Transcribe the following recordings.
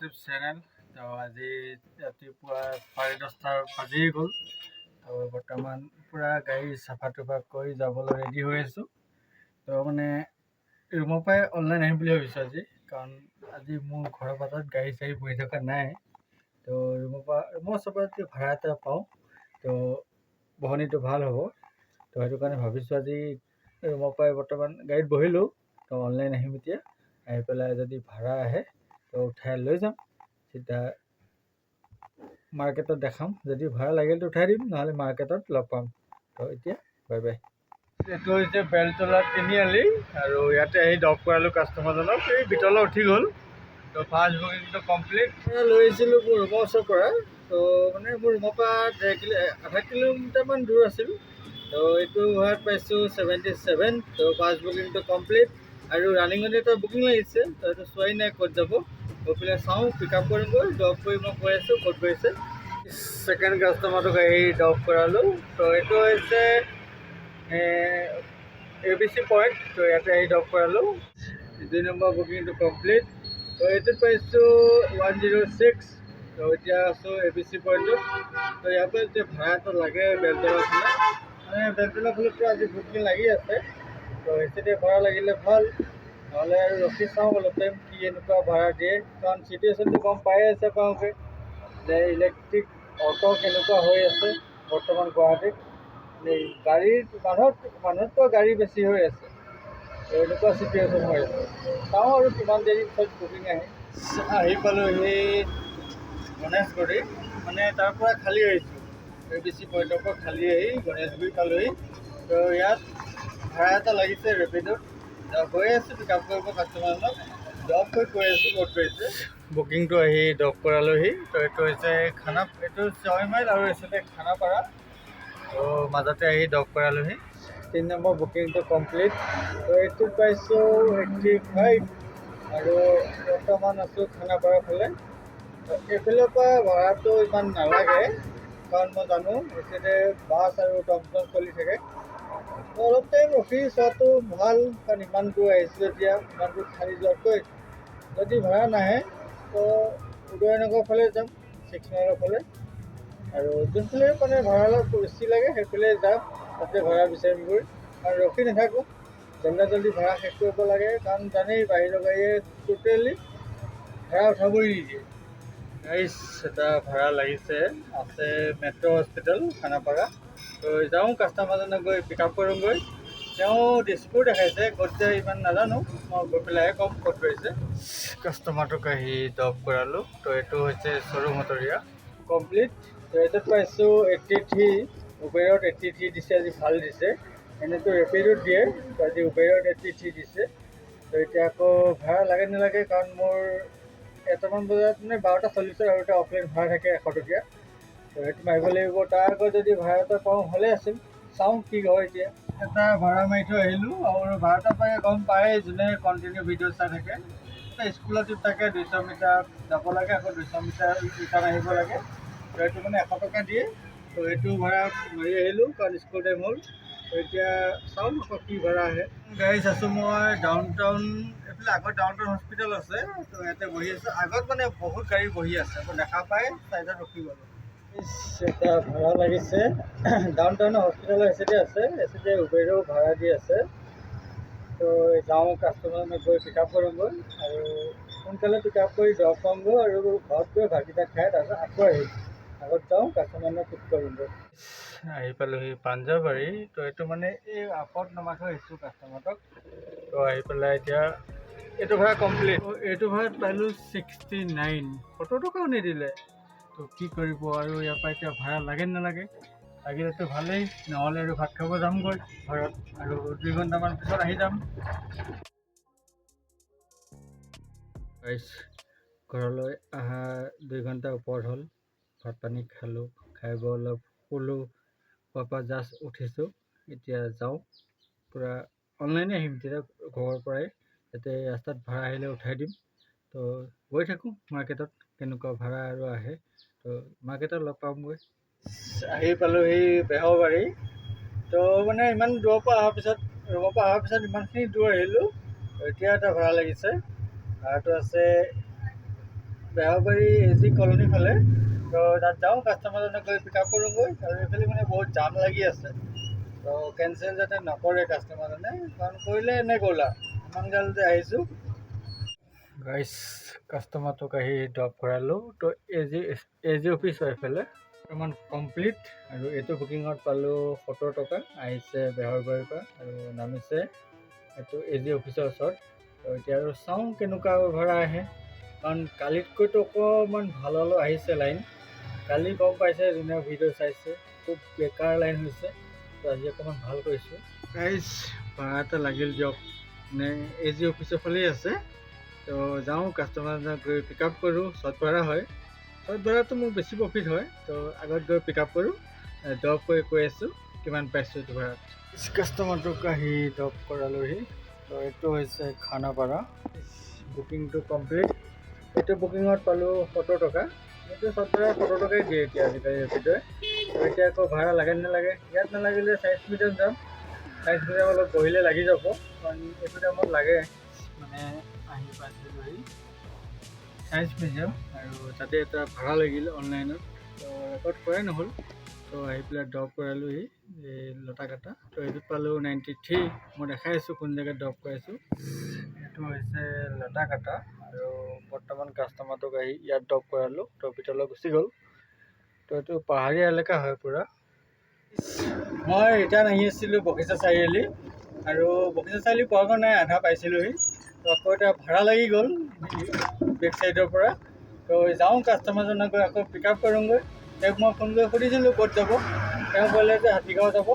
YouTube channel. তো আজি ৰাতিপুৱা 10:30 বাজিয়ে গ'ল। তো বৰ্তমান পূৰা গাড়ী চাফা তুফা কৰি যাবলৈ ৰেডি হৈ আছোঁ। তো মানে ৰুমৰ পৰাই অনলাইন আহিম বুলি ভাবিছোঁ আজি, কাৰণ আজি মোৰ ঘৰৰ বাটত গাড়ী চাড়ী বহি থকা নাই। তো ৰুমৰ ওচৰত ভাড়া এটা পাওঁ, তো বহনিটো ভাল হ'ব। তো সেইটো কাৰণে ভাবিছোঁ আজি ৰুমৰ পৰাই বৰ্তমান গাড়ীত বহিলোঁ। তো অনলাইন আহিম এতিয়া, আহি পেলাই যদি ভাড়া আহে তো উঠাই লৈ যাম, চিধা মাৰ্কেটত দেখাম। যদি ভাড়া লাগিলে উঠাই দিম, নহ'লে মাৰ্কেটত লগ পাম। তো এতিয়া বাই বাই। এইটো হৈছে বেলতলা তিনিআলি, আৰু ইয়াতে আহি ড্ৰপ কৰালোঁ কাষ্টমাৰজনক। এই ভিতৰলৈ উঠি গ'ল। তো ফাৰ্ষ্ট বুকিংটো কমপ্লিট লৈ আহিছিলোঁ মোৰ ৰুমৰ ওচৰৰ পৰা। তো মানে মোৰ ৰুমৰ পৰা আধা কিলোমিটাৰমান দূৰ আছিল। তো এইটো হোৱাত পাইছোঁ 77। তো ফাৰ্ষ্ট বুকিংটো কমপ্লিট, আৰু ৰানিঙত এটা বুকিং লাগিছে। তো এইটো চোৱাই নাই ক'ত যাব, গৈ পেলাই চাওঁ, পিক আপ কৰিমগৈ। ড্ৰপ কৰি মই কৈ আছোঁ ক'ত গৈছে। ছেকেণ্ড কাষ্টমাৰটোক আহি ড্ৰপ কৰালোঁ। তো এইটো হৈছে ABC পইণ্ট। তো ইয়াতে আহি ড্ৰপ কৰালোঁ। 2 নম্বৰ বুকিংটো কমপ্লিট। তো এইটোত পাইছোঁ 106। তো এতিয়া আছোঁ ABC পইণ্টত। তো ইয়াৰ পৰা এতিয়া ভাড়া এটা লাগে বেলতলা ফালে, মানে বেলতলা ফালতো আজি বুকিং লাগি আছে। তো সেইটোতে ভাড়া লাগিলে ভাল, নহ'লে আৰু ৰখি চাওঁ অলপ টাইম কি এনেকুৱা ভাড়া দিয়ে। কাৰণ চিটুৱেশ্যনটো গম পায়ে আছে আপোনালোকে যে ইলেক্ট্ৰিক অটো কেনেকুৱা হৈ আছে বৰ্তমান গুৱাহাটীত। গাড়ীৰ মানুহতকৈ গাড়ী বেছি হৈ আছে। এনেকুৱা চিটুৱেশ্যন হৈ আছে। চাওঁ আৰু কিমান দেৰি পিছত বুকিং আহি পালোঁ সেই গণেশগুৰি, মানে তাৰ পৰা খালী আহিছোঁ। ABC পইণ্টৰ পৰা খালী আহি গণেশগুৰি পালোঁহি। তো ইয়াত ভাড়া এটা লাগিছে ৰেপিডত। গৈ আছোঁ পিক আপ কৰিব কাষ্টমাৰজনক, ড্ৰপ কৈ আছোঁ ক'ত গৈছে। বুকিংটো আহি ড্ৰপ কৰালোহি। তো এইটো হৈছে এইটো 6 মাইল, আৰু এইফালে খানাপাৰা। তো মাজতে আহি ড্ৰপ কৰালোহি। 3 নম্বৰ বুকিংটো কমপ্লিট। তো এইটোত পাইছোঁ 85, আৰু বৰ্তমান আছোঁ খানাপাৰা ফালে। এইফালৰ পৰা ভাড়াটো ইমান নালাগে, কাৰণ মই জানো এইফালে বাছ আৰু টমটম চলি থাকে। অলপ টাইম ৰখি চোৱাটো ভাল, কাৰণ ইমান দূৰ আহিছোঁ এতিয়া, ইমান দূৰ খালি যোৱাতকৈ। যদি ভাড়া নাহে তো উদয়নগৰ ফালে যাম, 6 মাইলৰ ফালে। আৰু যোনফালে মানে ভাড়া অলপ বেছি লাগে সেইফালে যাম, তাতে ভাড়া বিচাৰিমগৈ। আৰু ৰখি নাথাকোঁ, জল্দি ভাড়া শেষ কৰিব লাগে, কাৰণ জানেই বাহিৰৰ গাড়ীয়ে টোটেলি ভাড়া উঠাবই নিদিয়ে। গাড়ী এটা ভাড়া লাগিছে, আছে মেট্ৰ' হস্পিটেল খানাপাৰা। তো যাওঁ কাষ্টমাৰজনক গৈ পিক আপ কৰোঁগৈ। তেওঁ দিছপুৰ দেখাইছে, ক'ত যায় ইমান নাজানো, মই গৈ পেলাইহে ক'ম ক'ত গৈছে। কাষ্টমাৰটোক আহি ড্ৰপ কৰালোঁ। তো এইটো হৈছে চৰুমতৰীয়া কমপ্লিট। তো এইটোত পাইছোঁ 83। উবেৰত 83 দিছে, আজি ভাল দিছে। এনেইতো ৰেপিডত দিয়ে, তো আজি উবেৰত 83 দিছে। তো এতিয়া আকৌ ভাড়া লাগে নালাগে, কাৰণ মোৰ এটামান বজাত মানে 12:40 আৰু এটা অফলাইন ভাড়া থাকে 100 টকীয়া। তো সেইটো মাৰিব লাগিব। তাৰ আগত যদি ভাড়া এটা পাওঁ ভালে আছিল, চাওঁ কি হয় এতিয়া। এটা ভাড়া মাৰি থৈ আহিলোঁ, আৰু ভাড়াটা পাই গম পায় যোনে কণ্টিনিউ ভিডিঅ' চাই থাকে। স্কুলত থাকে 200 মিটাৰ যাব লাগে, আকৌ 200 মিটাৰ ৰিটাৰ্ণ আহিব লাগে। তো এইটো মানে 100 টকা দিয়ে। তো এইটো ভাড়া মাৰি আহিলোঁ, কাৰণ স্কুল টাইম হ'ল। তো এতিয়া চাওঁ আকৌ কি ভাড়া আহে। গাড়ীত আছোঁ মই ডাউন টাউন, এইফালে আগত ডাউন টাউন হস্পিটেল আছে। তো ইয়াতে বহি আছোঁ। আগত মানে বহুত গাড়ী বহি আছে, আকৌ দেখা পাই চাইডত ৰখি গ'লোঁ। এটা ভাড়া লাগিছে ডাউন টাউনৰ হস্পিটেলৰ এচিতে আছে, এচিতে উবেৰো ভাড়া দি আছে। তো যাওঁ কাষ্টমাৰজনক গৈ পিক আপ কৰোঁগৈ, আৰু সোনকালে পিক আপ কৰি ড্ৰপ পামগৈ, আৰু ঘৰত গৈ ভাতকেইটা খাই তাৰপিছত আকৌ আহিম। আগত যাওঁ কাষ্টমাৰজনক পিক কৰোঁগৈ। আহি পালোঁহি পাঞ্জাবাৰী। তো এইটো মানে এই আপত নমাই থৈ আহিছোঁ কাষ্টমাৰটোক। তো আহি পেলাই এতিয়া এইটো ভাড়া কমপ্লিট। এইটো ভাড়াত পালোঁ 69, 70 টকাও নিদিলে। তো কি কৰিব, আৰু ইয়াৰ পৰা এতিয়া ভাড়া লাগে নালাগে, লাগিলেতো ভালেই, নহ'লে আৰু ভাত খাব যামগৈ ঘৰত, আৰু 2 ঘণ্টামান পিছত আহি যাম। ঘৰলৈ অহা 2 ঘণ্টাৰ ওপৰত হ'ল। ভাত পানী খালোঁ, খাই বৈ অলপ শুলোঁ, খোৱাৰ পৰা জাষ্ট উঠিছোঁ। এতিয়া যাওঁ, পূৰা অনলাইনে আহিম তেতিয়া ঘৰৰ পৰাই, যাতে ৰাস্তাত ভাড়া আহিলে উঠাই দিম। তো গৈ থাকোঁ মাৰ্কেটত, কেনেকুৱা ভাড়া আৰু আহে। তো মাৰ্কেটত লগ পামগৈ। আহি পালোঁহি বেহৰবাৰী। তো মানে ইমান দূৰৰ পৰা অহাৰ পিছত, ৰুমৰ পৰা অহাৰ পিছত ইমানখিনি দূৰ আহিলোঁ। এতিয়া এটা ভাড়া লাগিছে, ভাড়াটো আছে বেহাবাৰী AG কলনী ফালে। তো তাত যাওঁ, কাষ্টমাৰজনক গৈ পিক আপ কৰোঁগৈ। আৰু এইফালে মানে বহুত জাম লাগি আছে, তো কেঞ্চেল যাতে নকৰে কাষ্টমাৰজনে, কাৰণ কৰিলে এনে গ'লা ইমান গালতে আহিছোঁ। গাইজ কাষ্টমাৰটোক আহি ড্ৰপ কৰালোঁ। তো AG অফিচ হয় এইফালে বৰ্তমান কমপ্লিট। আৰু এইটো বুকিঙত পালোঁ 70 টকা। আহিছে বেহৰবাৰীৰ পৰা আৰু নামিছে এইটো AG অফিচৰ ওচৰত। তো এতিয়া আৰু চাওঁ কেনেকুৱা ভাড়া আহে, কাৰণ কালিতকৈতো অকণমান ভাল হ'লেও আহিছে লাইন। কালি গম পাইছে যোনে ভিডিঅ' চাইছে, খুব বেকাৰ লাইন হৈছে। তো আজি অকণমান ভাল কৰিছোঁ। গাইজ ভাড়া এটা লাগিল দিয়ক, মানে AG অফিচৰ ফালেই আছে। তো যাওঁ, কাষ্টমাৰজনক গৈ পিক আপ কৰোঁ। শ্বৰ্ট ভাড়া হয়, শ্বৰ্ট ভাড়াটো মোৰ বেছি প্ৰফিট হয়। তো আগত গৈ পিক আপ কৰোঁ, ড্ৰপ কৰি কৈ আছোঁ কিমান পাইছোঁ এইটো ভাড়াত। কাষ্টমাৰটোক আহি ড্ৰপ কৰালোহি। তো এইটো হৈছে খানাপাৰা। বুকিংটো কমপ্লিট। এইটো বুকিঙত পালোঁ 70 টকা। এইটো শ্বৰ্ট ভাড়া 70 টকাই দিয়ে এতিয়া আজিকালি ৰেপিড'য়ে। তো এতিয়া আকৌ ভাড়া লাগে নালাগে, ইয়াত নালাগিলে চাইন্স মিউজিয়াম যাম। চাইন্স মিউজিয়াম অলপ বহিলে লাগি যাব, কাৰণ এইটো টাইমত লাগে। মানে আহি পাইছিলোহি চাইন্স মিউজিয়াম, আৰু তাতে এটা ভাড়া লাগিল অনলাইনত। তো ৰেকৰ্ড কৰাই নহ'ল, তো আহি পেলাই ড্ৰপ কৰালোহি এই লতাকাটা। তো এইটোত পালোঁ 93। মই দেখাই আছোঁ কোন জেগাত ড্ৰপ কৰাইছোঁ। এইটো হৈছে লতাকাটা, আৰু বৰ্তমান কাষ্টমাৰটোক আহি ইয়াত ড্ৰপ কৰালোঁ। তো ভিতৰলৈ গুচি গ'ল। তো এইটো পাহাৰীয়া এলেকা হয় পূৰা। মই ৰিটাৰ্ণ আহি আছিলোঁ বশিষ্ঠ চাৰিআলি, আৰু বশিষ্ঠ চাৰিআলি পোৱাগৈ নাই, আধা পাইছিলোঁহি। তো আকৌ এতিয়া ভাড়া লাগি গ'ল বেক চাইডৰ পৰা। তো যাওঁ, কাষ্টমাৰজনক গৈ আকৌ পিক আপ কৰোঁগৈ। তেওঁক মই ফোন কৰি সুধিছিলোঁ ক'ত যাব, তেওঁ ক'লে যে হাতীগাঁও যাব।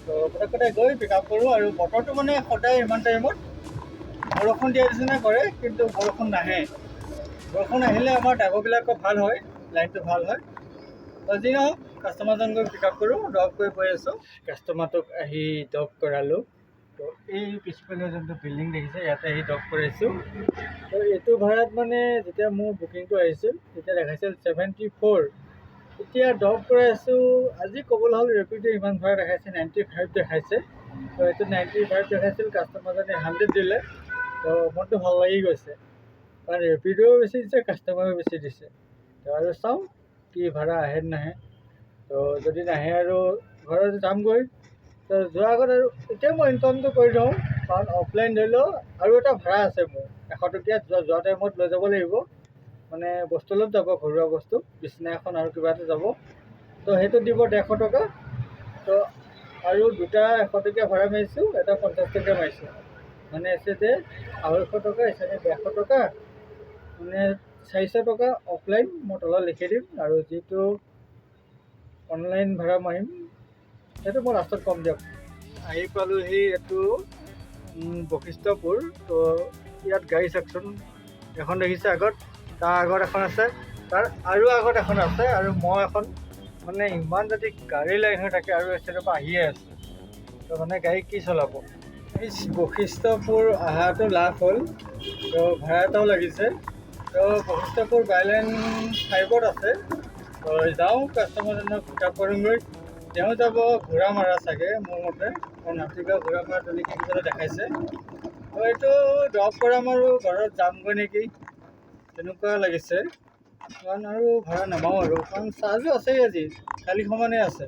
তো পটকতে গৈ পিক আপ কৰোঁ। আৰু বতৰটো মানে সদায় ইমান টাইমত বৰষুণ দিয়া নিচিনা কৰে, কিন্তু বৰষুণ নাহে। বৰষুণ আহিলে আমাৰ ড্ৰাইভাৰবিলাকৰ ভাল হয়, লাইনটো ভাল হয়। তো যি নহওক, কাষ্টমাৰজন গৈ পিক আপ কৰোঁ, ড্ৰপ কৰি গৈ আছোঁ। কাষ্টমাৰটোক আহি ড্ৰপ কৰালোঁ। তো এই পিছফালে যোনটো বিল্ডিং দেখিছে, ইয়াতে আহি ড্ৰপ কৰাইছোঁ। তো এইটো ভাড়াত মানে যেতিয়া মোৰ বুকিংটো আহিছিল তেতিয়া দেখাইছিল 74। এতিয়া ড্ৰপ কৰাইছোঁ। আজি ক'বলৈ হ'ল ৰেপিড'য়ে ইমান ভাড়া দেখাইছে, 95 দেখাইছে। তো এইটো 95 দেখাইছিল, কাষ্টমাৰজনে 100 দিলে। তো মনটো ভাল লাগি গৈছে, কাৰণ ৰেপিড'ও বেছি দিছে, কাষ্টমাৰো বেছি দিছে। তো আৰু চাওঁ কি ভাড়া আহে নাহে। তো যদি নাহে আৰু ঘৰত যামগৈ। তো যোৱাৰ আগত আৰু এতিয়া মই ইনকামটো কৰি থওঁ, কাৰণ অফলাইন ধৰি লওঁ আৰু এটা ভাড়া আছে মোৰ 100 টকীয়া। যোৱা টাইমত লৈ যাব লাগিব, মানে বস্তু অলপ যাব, ঘৰুৱা বস্তু, বিচনা এখন আৰু কিবা এটা যাব। তো সেইটো দিব 150 টকা। তো আৰু দুটা 100 টকীয়া ভাড়া মাৰিছোঁ, এটা 50 টকীয়া মাৰিছোঁ। মানে এচেতে 250 টকা, এচেতে 150 টকা, মানে 400 টকা অফলাইন মই তলত লিখি দিম। আৰু যিটো অনলাইন ভাড়া মাৰিম সেইটো মই লাষ্টত কম দিয়ক। আহি পালোঁহি এইটো বশিষ্ঠপুৰ। তো ইয়াত গাড়ী চাওকচোন, এখন দেখিছে আগত, তাৰ আগত এখন আছে, তাৰ আৰু আগত এখন আছে, আৰু মই এখন। মানে ইমান যদি গাড়ী লাইন হৈ থাকে, আৰু এষ্টেটৰ পৰা আহিয়ে আছে, তো মানে গাড়ী কি চলাব। এই বশিষ্ঠপুৰ অহাটো লাভ হ'ল। তো ভাড়া এটাও লাগিছে। তো বশিষ্ঠপুৰ বাইলেন 5ত আছে। তো যাওঁ, কাষ্টমাৰজনক পিক আপ কৰোঁগৈ। তেওঁ যাব ঘোঁৰামাৰা চাগে মোৰ মতে, কাৰণ হাতীগাঁও ঘোঁৰামাৰা তেনেকৈ কিবা দেখাইছে। তো এইটো ড্ৰপ কৰাম আৰু ঘৰত যামগৈ নেকি তেনেকুৱা লাগিছে, কাৰণ আৰু ভাড়া নামাওঁ আৰু, কাৰণ চাৰ্জো আছেই আজি, কালি সমানে আছে।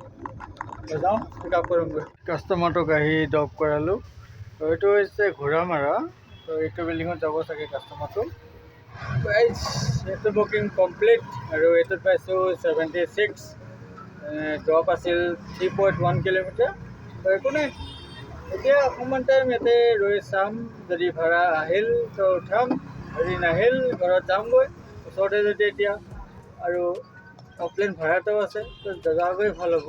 তো যাওঁ, পিক আপ কৰোঁগৈ। কাষ্টমাৰটোক আহি ড্ৰপ কৰালোঁ। তো এইটো হৈছে ঘোঁৰামাৰা। তো এইটো বিল্ডিঙত যাব চাগে কাষ্টমাৰটো। এইটো বুকিং কমপ্লিট, আৰু এইটোত পাইছোঁ 76। ড্ৰপ আছিল 3.1 কিলোমিটাৰ। তো একো নাই, এতিয়া অকণমান টাইম ইয়াতে ৰৈ চাম, যদি ভাড়া আহিল তো উঠাম, যদি নাহিল ঘৰত যামগৈ। ওচৰতে যদি এতিয়া আৰু অফলাইন ভাড়া এটাও আছে, তো যাগৈ ভাল হ'ব।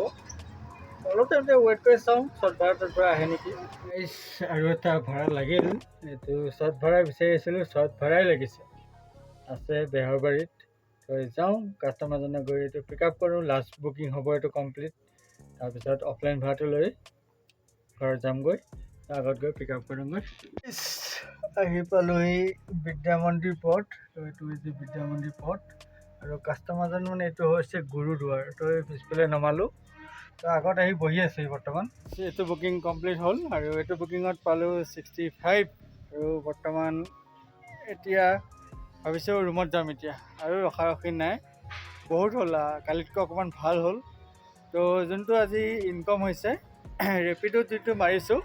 অলপ টাইম ৱেইট কৰি চাওঁ, শ্বৰ্ট ভাড়াটোৰ পৰা আহে নেকি। আৰু এটা ভাড়া লাগিল, এইটো শ্বৰ্ট ভাড়া বিচাৰি আছিলোঁ, শ্বৰ্ট ভাড়াই লাগিছে, আছে বেহৰবাৰীত। তো যাওঁ, কাষ্টমাৰজনক গৈ এইটো পিক আপ কৰোঁ। লাষ্ট বুকিং হ'ব এইটো কমপ্লিট, তাৰপিছত অফলাইন ভাড়াটো লৈ ঘৰত যামগৈ। আগত গৈ পিক আপ কৰোঁগৈ। আহি পালোঁহি বিদ্যা মন্দিৰ পথ। তো এইটো হৈছে বিদ্যা মন্দিৰ পথ, আৰু কাষ্টমাৰজন মানে এইটো হৈছে গুৰুদুৱাৰ। তো এই পিছফালে নমালোঁ। তো আগত আহি বহি আছে বৰ্তমান। এইটো বুকিং কমপ্লিট হ'ল, আৰু এইটো বুকিঙত পালোঁ 65। আৰু বৰ্তমান এতিয়া ভাবিছোঁ ৰুমত যাম এতিয়া আৰু ৰখা নাই, বহুত হ'ল কালিতকৈ অকণমান ভাল হ'ল। তো যোনটো আজি ইনকম হৈছে ৰেপিডত যিটো মাৰিছোঁ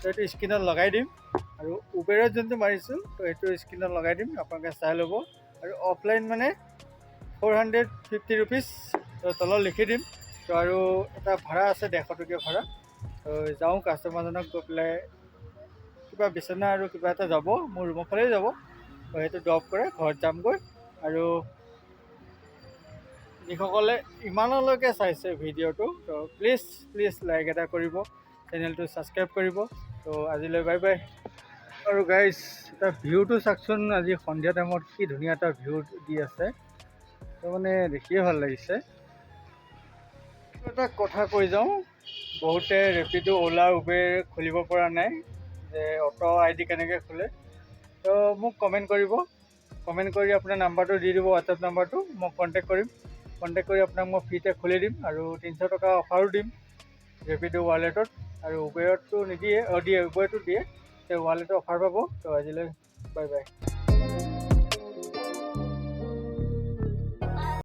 তো সেইটো স্ক্ৰীণত লগাই দিম, আৰু উবেৰত যোনটো মাৰিছোঁ তো সেইটো স্ক্ৰীণত লগাই দিম, আপোনালোকে চাই ল'ব। আৰু অফলাইন মানে 450 ৰুপিজ তো তলত লিখি দিম। তো আৰু এটা ভাড়া আছে 150 টকীয়া ভাড়া। তো যাওঁ কাষ্টমাৰজনক গৈ পেলাই কিবা বিচনা আৰু কিবা এটা যাব, মোৰ ৰুমৰ ফালেই যাব, তো সেইটো ড্ৰপ কৰে ঘৰত যামগৈ। আৰু যিসকলে ইমানলৈকে চাইছে ভিডিঅ'টো তো প্লিজ লাইক এটা কৰিব, চেনেলটো ছাবস্ক্ৰাইব কৰিব। তো আজিলৈ বাই বাই। আৰু গাইজ এটা ভিউটো চাওকচোন, আজি সন্ধিয়া টাইমত কি ধুনীয়া এটা ভিউ দি আছে, তো মানে দেখিয়ে ভাল লাগিছে। এটা কথা কৈ যাওঁ, বহুতে ৰেপিডো, অ'লা, উবেৰ খুলিব পৰা নাই যে অটো ID কেনেকৈ খোলে। তো মোক কমেণ্ট কৰিব, কমেণ্ট কৰি আপোনাৰ নাম্বাৰটো দি দিব, হোৱাটছএপ নাম্বাৰটো, মই কণ্টেক্ট কৰিম। কণ্টেক্ট কৰি আপোনাক মই ফ্ৰীতে খুলি দিম, আৰু 300 টকা অফাৰো দিম ৰেপিডো ৱালেটত। আৰু উবেৰতটো নিদিয়ে, দিয়ে উবেৰটো দিয়ে, তেওঁ ৱালেটৰ অফাৰ পাব। তো আজিলৈ বাই বাই।